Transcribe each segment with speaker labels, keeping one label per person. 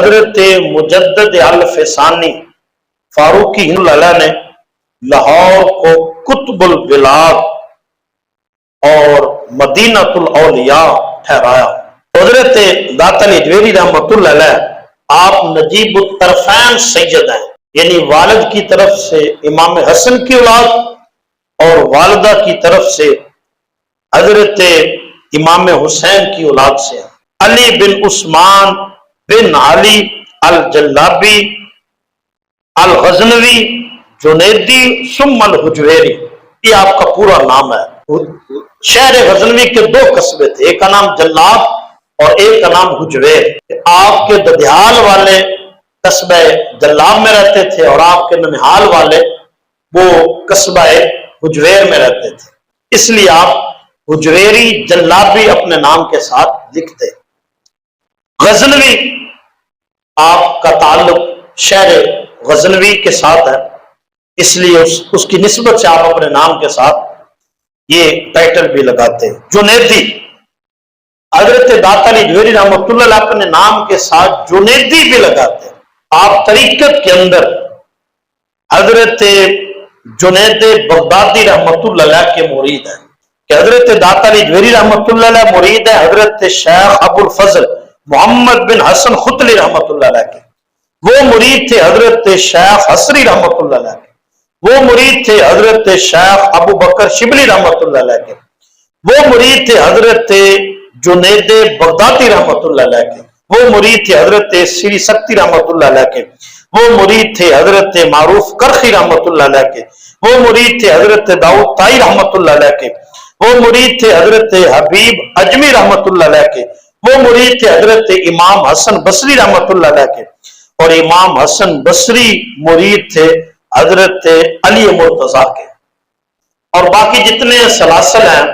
Speaker 1: حضرت مجدد الفسانی فاروقی اللہ نے لاہور کو قطب البلاد اور مدینۃ الاولیاء ٹھہرایا۔ حضرت داتا علی اجویری رحمۃ اللہ علیہ آپ نجیب الطرفین سید ہیں، یعنی والد کی طرف سے امام حسن کی اولاد اور والدہ کی طرف سے حضرت امام حسین کی اولاد سے ہیں۔ علی بن عثمان بن علی الجلابی الغزنوی جنیدی ثم الحجویری، یہ آپ کا پورا نام ہے۔ شہر غزنوی کے دو قصبے تھے، ایک کا نام جلاب اور ایک کا نام حجویر۔ آپ کے ددیال والے قصبہ جلاب میں رہتے تھے اور آپ کے ننہال والے وہ قصبہ حجویر میں رہتے تھے، اس لیے آپ حجویری جلابی اپنے نام کے ساتھ لکھتے۔ غزنوی آپ کا تعلق شہر غزنوی کے ساتھ ہے، اس لیے اس کی نسبت سے آپ اپنے نام کے ساتھ یہ ٹائٹل بھی لگاتے ہیں۔ جنیدی، حضرت داتا علی اجویری رحمۃ اللہ علیہ اپنے نام کے ساتھ جنیدی بھی لگاتے ہیں۔ آپ طریقت کے اندر حضرت جنید بغدادی رحمۃ اللہ علیہ کے مرید ہیں کہ حضرت داتا علی اجویری رحمۃ اللہ علیہ مرید ہے حضرت شیخ ابو الفضل محمد بن حسن ختلی رحمۃ اللہ علیہ کے، وہ مرید تھے حضرت شیخ حسری رحمۃ اللہ علیہ کے، وہ مرید تھے حضرت شیخ ابو بکر شبلی رحمۃ اللہ علیہ کے، وہ مرید تھے حضرت جنید بغدادی رحمۃ اللہ علیہ کے، وہ مرید تھے حضرت سری سکتی رحمۃ اللہ علیہ کے، وہ مرید تھے حضرت معروف کرخی رحمۃ اللہ علیہ کے، وہ مرید تھے حضرت داؤد طائی رحمۃ اللہ علیہ کے، وہ مرید تھے حضرت حبیب اجمی رحمۃ اللہ علیہ کے، وہ مرید تھے حضرت امام حسن بصری رحمۃ اللہ علیہ کے، اور امام حسن بصری مرید تھے حضرت علی مرتضیٰ کے۔ اور باقی جتنے سلاسل ہیں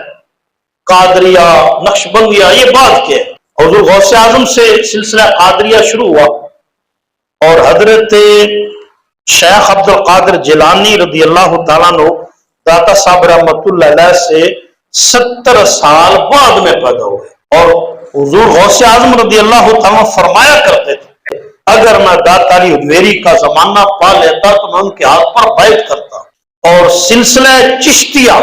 Speaker 1: قادریہ نقشبندیہ یہ بعد کے، حضور غوث اعظم سے سلسلہ قادریہ شروع ہوا اور حضرت شیخ عبد القادر جیلانی رضی اللہ تعالیٰ عنہ داتا صاحب رحمۃ اللہ علیہ سے 70 سال بعد میں پیدا ہوئے، اور حضور غوث اعظم رضی اللہ تعالیٰ فرمایا کرتے تھے اگر میں داتا علی اجویری کا زمانہ پا لیتا تو میں ان کے ہاتھ پر بیعت کرتا۔ اور سلسلہ چشتیہ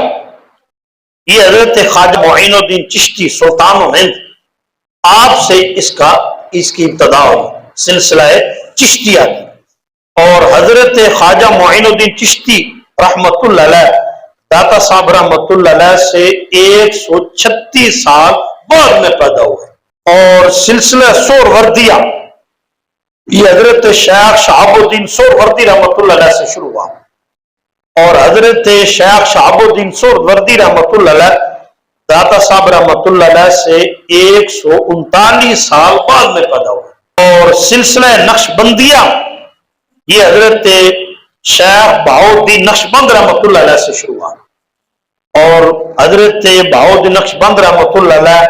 Speaker 1: یہ حضرت خواجہ معین الدین چشتی سلطان و ہند آپ سے اس کی ابتدا ہوئی سلسلہ چشتیہ کی، اور حضرت خواجہ معین الدین چشتی رحمت اللہ علیہ داتا صاحب رحمت اللہ علیہ سے 136 سال بعد میں پیدا ہوئے۔ اور سلسلہ سہروردیہ یہ حضرت شیخ شہاب الدین سہروردی رحمت اللہ علیہ سے شروع ہوا، اور حضرت شیخ شہاب الدین سہروردی رحمت اللہ علیہ داتا صاحب رحمت اللہ علیہ سے 139 سال بعد میں پیدا ہوئے۔ اور سلسلہ نقشبندیہ یہ حضرت شیخ بہاؤالدین نقشبند رحمت اللہ علیہ سے شروع ہوا، اور حضرت بہاؤالدین نقشبند رحمت اللہ علیہ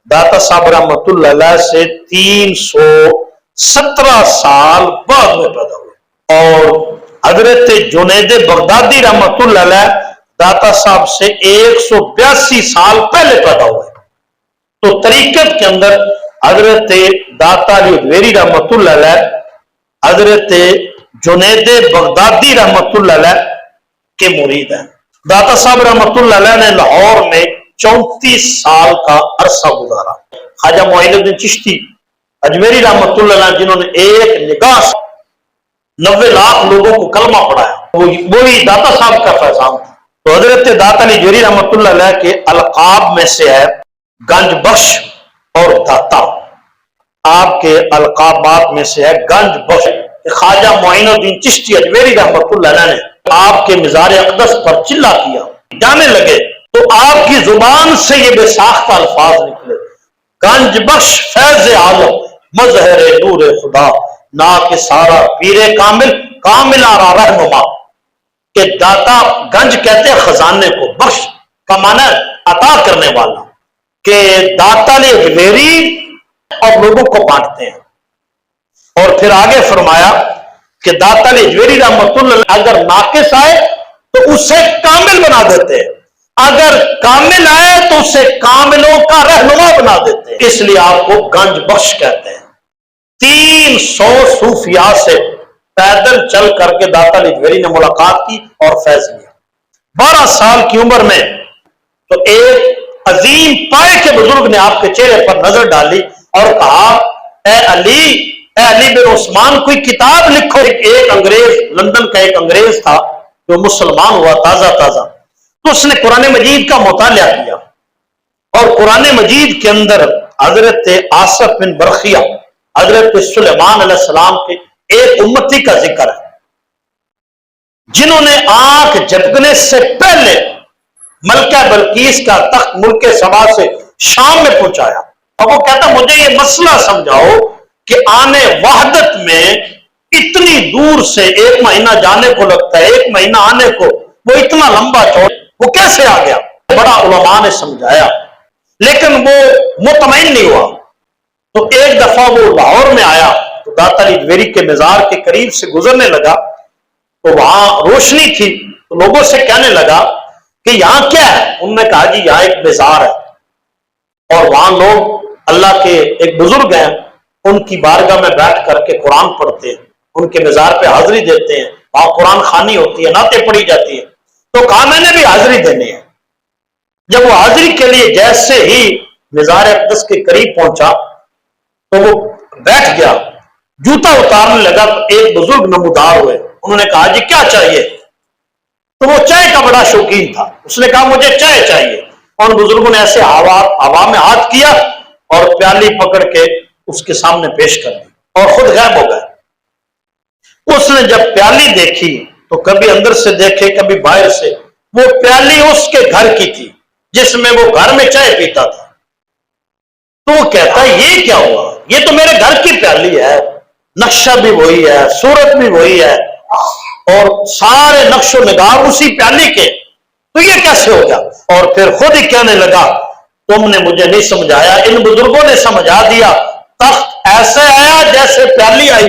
Speaker 1: داتا صاحب رحمت اللہ علیہ سے 317 سال بعد میں پیدا ہوئے۔ اور حضرت جنید بغدادی رحمت اللہ علیہ داتا صاحب سے 182 سال پہلے پیدا ہوئے۔ تو طریقت کے اندر حضرت داتا علی اجویری رحمت اللہ علیہ حضرت جنید بغدادی رحمت اللہ علیہ کے مرید ہیں۔ داتا صاحب رحمت اللہ علیہ نے لاہور میں 34 سال کا عرصہ گزارا۔ خواجہ معین الدین چشتی اجمیری رحمت اللہ علیہ جنہوں نے ایک نگاہ 90 لاکھ لوگوں کو کلمہ پڑھایا، وہی داتا صاحب کا فیضان تھا۔ تو حضرت داتا علی اجویری رحمت اللہ علیہ کے القاب میں سے ہے گنج بخش اور داتا، آپ کے القابات میں سے ہے گنج بخش۔ خواجہ معین الدین چشتی اجمیری رحمت اللہ علیہ نے آپ کے مزار اقدس پر چلا کیا، جانے لگے تو آپ کی زبان سے یہ بے ساختہ الفاظ نکلے، گنج بخش فیض عالم مظہر نور خدا نا کہ سارا پیر کامل کامل آرا رہنما، کہ داتا گنج کہتے ہیں خزانے کو، بخش کا معنی عطا کرنے والا، کہ داتا علی اجویری اور لوگوں کو بانٹتے ہیں۔ اور پھر آگے فرمایا کہ داتا علی اجویری رحمت اللہ اگر ناقص آئے تو اسے کامل بنا دیتے ہیں، اگر کامل آئے تو اسے کاملوں کا رہنما بنا دیتے ہیں، اس لیے آپ کو گنج بخش کہتے ہیں۔ 300 صوفیاء سے پیدل چل کر کے داتا علی حجویری نے ملاقات کی اور فیض لیا 12 سال کی عمر میں۔ تو ایک عظیم پائے کے بزرگ نے آپ کے چہرے پر نظر ڈالی اور کہا اے علی بن عثمان کوئی کتاب لکھو۔ ایک انگریز، لندن کا ایک انگریز تھا جو مسلمان ہوا تازہ تو اس نے قرآن مجید کا مطالعہ کیا اور قرآن مجید کے اندر حضرت آصف بن برخیہ، حضرت سلیمان علیہ السلام کے ایک امتی کا ذکر ہے جنہوں نے آنکھ جھپکنے سے پہلے ملکہ بلقیس کا تخت ملک سبا سے شام میں پہنچایا، اور وہ کہتا مجھے یہ مسئلہ سمجھاؤ کہ آنے وحدت میں اتنی دور سے 1 مہینہ جانے کو لگتا ہے، 1 مہینہ آنے کو، وہ اتنا لمبا چوڑا وہ کیسے آ گیا؟ بڑا علماء نے سمجھایا لیکن وہ مطمئن نہیں ہوا۔ تو ایک دفعہ وہ لاہور میں آیا تو داتا علی حجویری کے مزار کے قریب سے گزرنے لگا تو وہاں روشنی تھی تو لوگوں سے کہنے لگا کہ یہاں کیا ہے؟ انہوں نے کہا جی یہاں ایک مزار ہے اور وہاں لوگ اللہ کے ایک بزرگ ہیں ان کی بارگاہ میں بیٹھ کر کے قرآن پڑھتے ہیں، ان کے مزار پہ حاضری دیتے ہیں، وہاں قرآن خوانی ہوتی ہے، نعتیں پڑھی جاتی ہیں۔ تو کہا میں نے بھی حاضری دینی ہے۔ جب وہ حاضری کے لیے جیسے ہی مزار اقدس کے قریب پہنچا تو وہ بیٹھ گیا، جوتا اتارنے لگا تو ایک بزرگ نمودار ہوئے، انہوں نے کہا جی کیا چاہیے؟ تو وہ چائے کا بڑا شوقین تھا، اس نے کہا مجھے چائے چاہیے۔ اور بزرگوں نے ایسے ہوا میں ہاتھ کیا اور پیالی پکڑ کے اس کے سامنے پیش کر دی اور خود غائب ہو گئے۔ اس نے جب پیالی دیکھی تو کبھی اندر سے دیکھے کبھی باہر سے، وہ پیالی اس کے گھر کی تھی جس میں وہ گھر میں چائے پیتا تھا۔ تو وہ کہتا ہے یہ کیا ہوا؟ یہ تو میرے گھر کی پیالی ہے، نقشہ بھی وہی ہے، صورت بھی وہی ہے اور سارے نقش و نگار اسی پیالی کے، تو یہ کیسے ہو گیا؟ اور پھر خود ہی کہنے لگا تم نے مجھے نہیں سمجھایا، ان بزرگوں نے سمجھا دیا، تخت ایسے آیا جیسے پیالی آئی۔